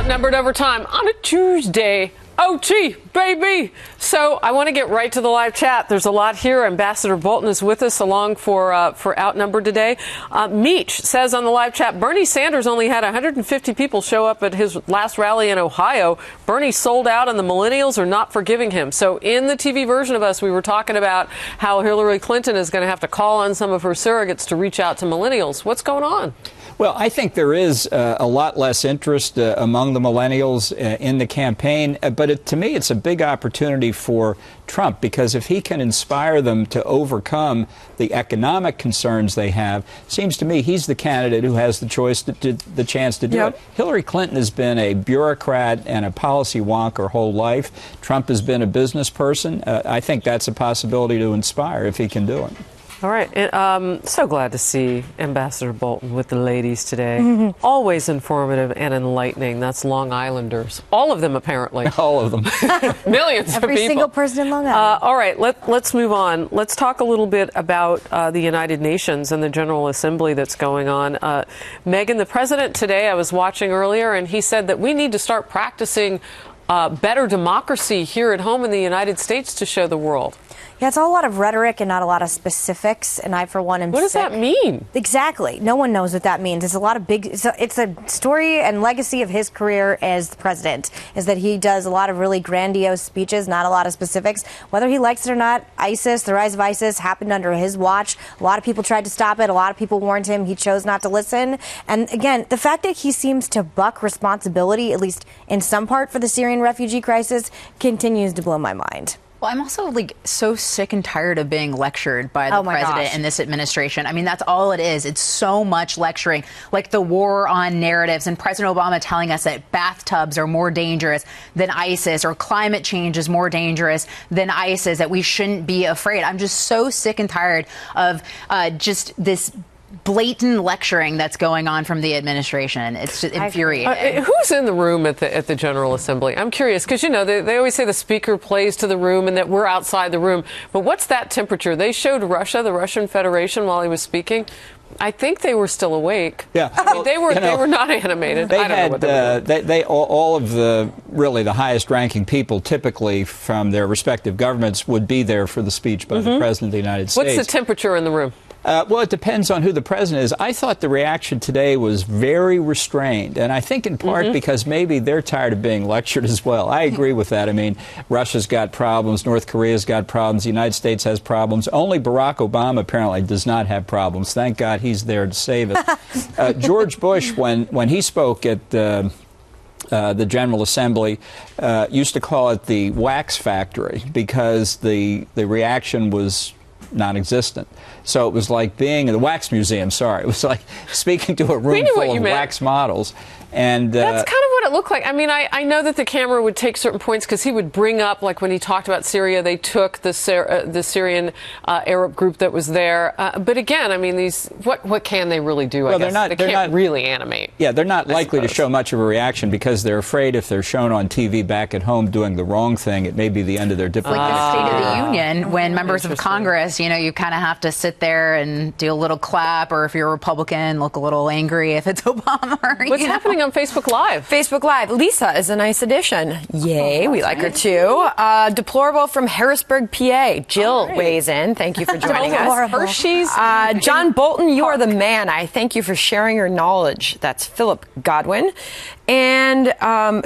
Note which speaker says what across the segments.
Speaker 1: Outnumbered overtime on a Tuesday. OT, baby! So I want to get right to the live chat. There's a lot here. Ambassador Bolton is with us along for Outnumbered today. Meech says on the live chat, Bernie Sanders only had 150 people show up at his last rally in Ohio. Bernie sold out and the millennials are not forgiving him. So in the TV version of us, we were talking about how Hillary Clinton is going to have to call on some of her surrogates to reach out to millennials. What's going on?
Speaker 2: Well, I think there is a lot less interest among the millennials in the campaign, but to me it's a big opportunity for Trump, because if he can inspire them to overcome the economic concerns they have, seems to me he's the candidate who has the chance to do it. Hillary Clinton has been a bureaucrat and a policy wonk her whole life. Trump has been a business person. I think that's a possibility to inspire if he can do it.
Speaker 1: All right. So glad to see Ambassador Bolton with the ladies today. Always informative and enlightening. That's Long Islanders. All of them, apparently.
Speaker 2: All of them.
Speaker 1: Millions of people.
Speaker 3: Every single person in Long Island.
Speaker 1: All right. Let's move on. Let's talk a little bit about the United Nations and the General Assembly that's going on. Megan, the president today, I was watching earlier, and he said that we need to start practicing better democracy here at home in the United States to show the world.
Speaker 3: Yeah, it's all a lot of rhetoric and not a lot of specifics, and I, for one, am
Speaker 1: What does that mean?
Speaker 3: Exactly. No one knows what that means. It's a lot of big... It's a story and legacy of his career as the president, is that he does a lot of really grandiose speeches, not a lot of specifics. Whether he likes it or not, ISIS, the rise of ISIS, happened under his watch. A lot of people tried to stop it. A lot of people warned him. He chose not to listen. And again, the fact that he seems to buck responsibility, at least in some part, for the Syrian refugee crisis, continues to blow my mind.
Speaker 4: Well, I'm also so sick and tired of being lectured by the president and this administration. I mean, that's all it is. It's so much lecturing, like the war on narratives and President Obama telling us that bathtubs are more dangerous than ISIS, or climate change is more dangerous than ISIS, that we shouldn't be afraid. I'm just so sick and tired of just this blatant lecturing that's going on from the administration. It's just infuriating.
Speaker 1: Who's in the room at the General Assembly? I'm curious, because, you know, they always say the speaker plays to the room and that we're outside the room. But what's that temperature? They showed Russia, the Russian Federation, while he was speaking. I think they were still awake.
Speaker 2: Yeah,
Speaker 1: I mean, they were not animated.
Speaker 2: They
Speaker 1: I don't know what they were doing.
Speaker 2: All of the highest-ranking people, typically from their respective governments, would be there for the speech by the President of the United States.
Speaker 1: What's the temperature in the room?
Speaker 2: Well, it depends on who the president is. I thought the reaction today was very restrained, and I think in part because maybe they're tired of being lectured as well. I agree with that. I mean, Russia's got problems, North Korea's got problems, the United States has problems. Only Barack Obama apparently does not have problems. Thank God he's there to save us. George Bush, when he spoke at the General Assembly, used to call it the wax factory, because the reaction was non-existent. So it was like being in the wax museum, it was like speaking to a room full of wax models. And
Speaker 1: that's kind of what it looked like. I mean, I know that the camera would take certain points, because he would bring up, like when he talked about Syria, they took the Syrian Arab group that was there. But again, I mean, what can they really do? I guess they can't really animate.
Speaker 2: Yeah, they're not likely to show much of a reaction, because they're afraid if they're shown on TV back at home doing the wrong thing, it may be the end of their diplomatic
Speaker 4: Like the State of the Union, when members of Congress, you know, you kind of have to sit there and do a little clap, or if you're a Republican, look a little angry if it's Obama.
Speaker 1: What's happening on Facebook Live?
Speaker 5: Facebook Live. Lisa is a nice addition. Yay, we like her too. Deplorable from Harrisburg, PA. Jill weighs in. Thank you for joining us.
Speaker 1: Hershey's.
Speaker 5: John Bolton, you are the man. I thank you for sharing your knowledge. That's Philip Godwin. And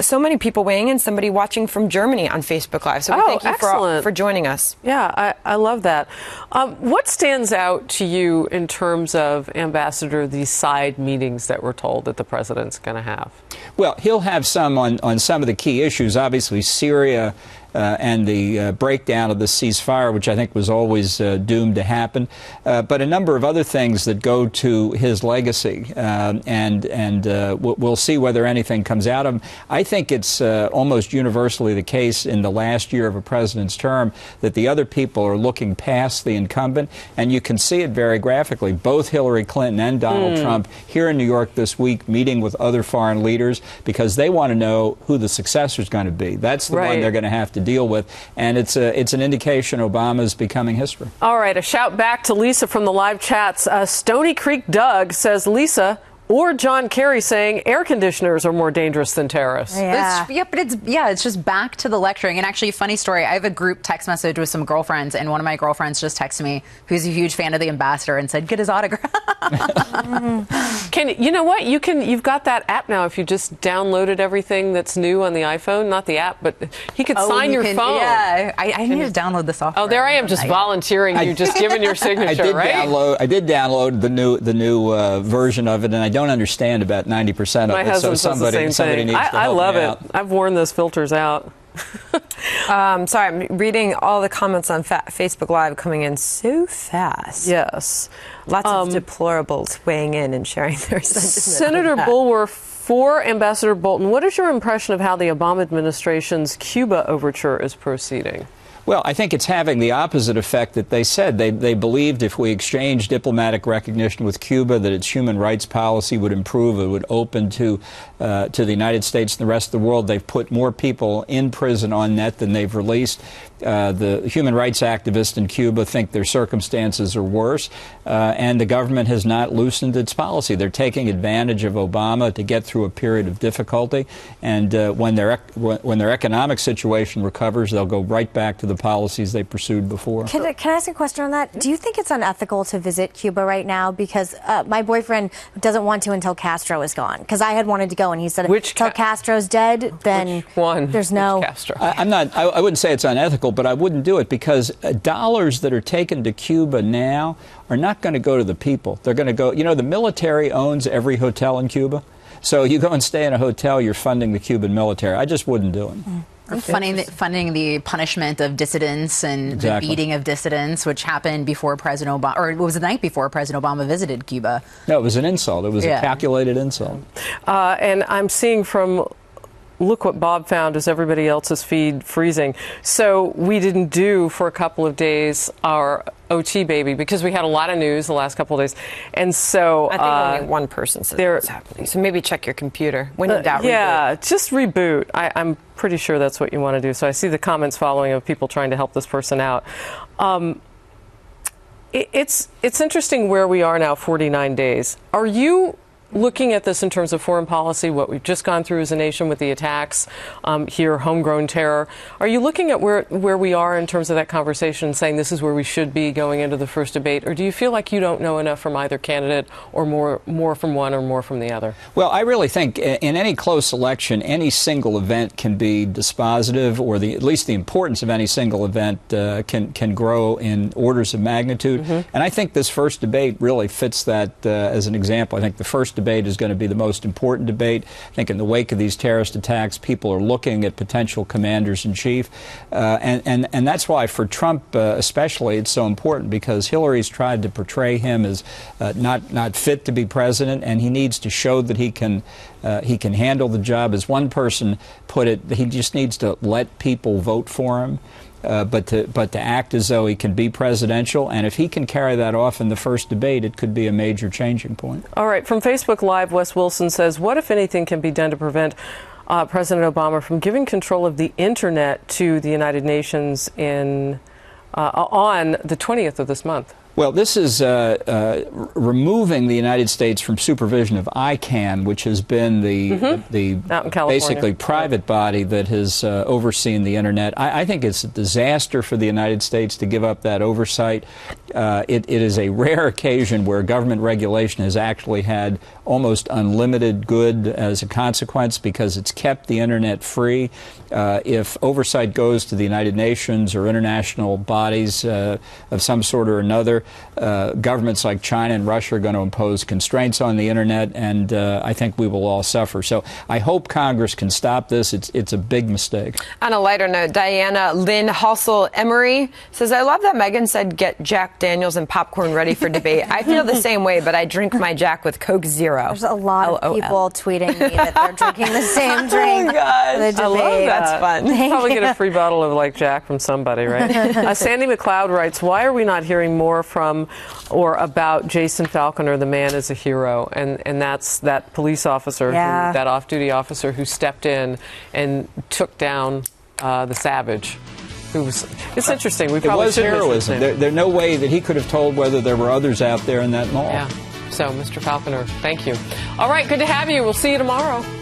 Speaker 5: so many people weighing in, somebody watching from Germany on Facebook Live. So we thank you for joining us.
Speaker 1: Yeah, I love that. What stands out to you in terms of, Ambassador, these side meetings that we're told that the president's going to have?
Speaker 2: Well, he'll have some on some of the key issues. Obviously, Syria and the breakdown of the ceasefire, which I think was always doomed to happen, but a number of other things that go to his legacy, and we'll see whether anything comes out of him. I think it's almost universally the case in the last year of a president's term that the other people are looking past the incumbent, and you can see it very graphically. Both Hillary Clinton and Donald Trump here in New York this week meeting with other foreign leaders, because they want to know who the successor is going to be. That's the one they're going to have to deal with, and it's an indication Obama's becoming history.
Speaker 1: All right, a shout back to Lisa from the live chats. Stony Creek Doug says, Lisa, Or John Kerry saying air conditioners are more dangerous than terrorists.
Speaker 3: Yeah.
Speaker 4: It's just back to the lecturing. And actually, funny story, I have a group text message with some girlfriends, and one of my girlfriends just texted me, who's a huge fan of the ambassador, and said, get his autograph.
Speaker 1: You know what? You've got that app now. If you just downloaded everything that's new on the iPhone, not the app, but he could sign your phone.
Speaker 4: Yeah, I need to download the software.
Speaker 1: Oh, there I am, just volunteering you, just giving your signature,
Speaker 2: I did download the new version of it, and I don't understand about 90% of
Speaker 1: My
Speaker 2: it.
Speaker 1: husband
Speaker 2: So somebody needs to help
Speaker 1: I love
Speaker 2: me
Speaker 1: it.
Speaker 2: out.
Speaker 1: I've worn those filters out.
Speaker 5: Sorry, I'm reading all the comments on Facebook Live coming in so fast.
Speaker 1: Yes.
Speaker 5: Lots of deplorables weighing in and sharing their sentiment.
Speaker 1: Senator Bulwer for Ambassador Bolton, what is your impression of how the Obama administration's Cuba overture is proceeding?
Speaker 2: Well, I think it's having the opposite effect that they said. They believed if we exchanged diplomatic recognition with Cuba that its human rights policy would improve. It would open to the United States and the rest of the world. They've put more people in prison on net than they've released. The human rights activists in Cuba think their circumstances are worse, and the government has not loosened its policy. They're taking advantage of Obama to get through a period of difficulty, and when their economic situation recovers, they'll go right back to the policies they pursued before.
Speaker 3: Can I ask a question on that? Do you think it's unethical to visit Cuba right now? Because my boyfriend doesn't want to until Castro is gone. Because I had wanted to go, and he said until Castro's dead, then there's no...
Speaker 1: Castro?
Speaker 2: I wouldn't say it's unethical, but I wouldn't do it because dollars that are taken to Cuba now are not going to go to the people. They're going to go, the military owns every hotel in Cuba. So you go and stay in a hotel, you're funding the Cuban military. I just wouldn't do it.
Speaker 4: Funding the punishment of dissidents and the beating of dissidents, which happened before President Obama, or it was the night before President Obama visited Cuba.
Speaker 2: No, it was an insult. It was a calculated insult.
Speaker 1: And I'm seeing from... Look what Bob found is everybody else's feed freezing. So we didn't do for a couple of days our OT baby because we had a lot of news the last couple of days. And so
Speaker 5: I think only one person says what's happening. So maybe check your computer. When in doubt,
Speaker 1: reboot. Just reboot. I'm pretty sure that's what you want to do. So I see the comments following of people trying to help this person out. It's interesting where we are now, 49 days. Are you looking at this in terms of foreign policy, what we've just gone through as a nation with the attacks here, homegrown terror, are you looking at where we are in terms of that conversation, saying this is where we should be going into the first debate, or do you feel like you don't know enough from either candidate or more from one or more from the other?
Speaker 2: Well, I really think in any close election, any single event can be dispositive, or at least the importance of any single event can grow in orders of magnitude. Mm-hmm. And I think this first debate really fits that as an example. I think the first debate is going to be the most important debate. I think in the wake of these terrorist attacks, people are looking at potential commanders-in-chief. And that's why for Trump especially it's so important, because Hillary's tried to portray him as not fit to be president, and he needs to show that he can handle the job. As one person put it, he just needs to let people vote for him. But to act as though he can be presidential, and if he can carry that off in the first debate, it could be a major changing point.
Speaker 1: All right, from Facebook Live, Wes Wilson says, what, if anything, can be done to prevent President Obama from giving control of the Internet to the United Nations on the 20th of this month?
Speaker 2: Well, this is removing the United States from supervision of ICANN, which has been the basically private body that has overseen the Internet. I think it's a disaster for the United States to give up that oversight. It is a rare occasion where government regulation has actually had almost unlimited good as a consequence, because it's kept the Internet free. If oversight goes to the United Nations or international bodies of some sort or another, governments like China and Russia are going to impose constraints on the Internet, and I think we will all suffer. So I hope Congress can stop this. It's a big mistake.
Speaker 5: On a lighter note, Diana Lynn Halsell-Emery says, I love that Megyn said get Jack Daniels and popcorn ready for debate. I feel the same way, but I drink my Jack with Coke Zero.
Speaker 3: There's a lot of people tweeting me that they're drinking the same drink.
Speaker 5: Oh, gosh.
Speaker 3: For the debate.
Speaker 1: I love that.
Speaker 5: That's fun.
Speaker 1: Probably get a free bottle of Jack from somebody, right? Sandy McLeod writes, why are we not hearing more from or about Jason Falconer, the man is a hero? And that's that police officer, that off-duty officer who stepped in and took down the savage. It's interesting.
Speaker 2: It was heroism. There's no way that he could have told whether there were others out there in that mall.
Speaker 1: Yeah. So, Mr. Falconer, thank you. All right, good to have you. We'll see you tomorrow.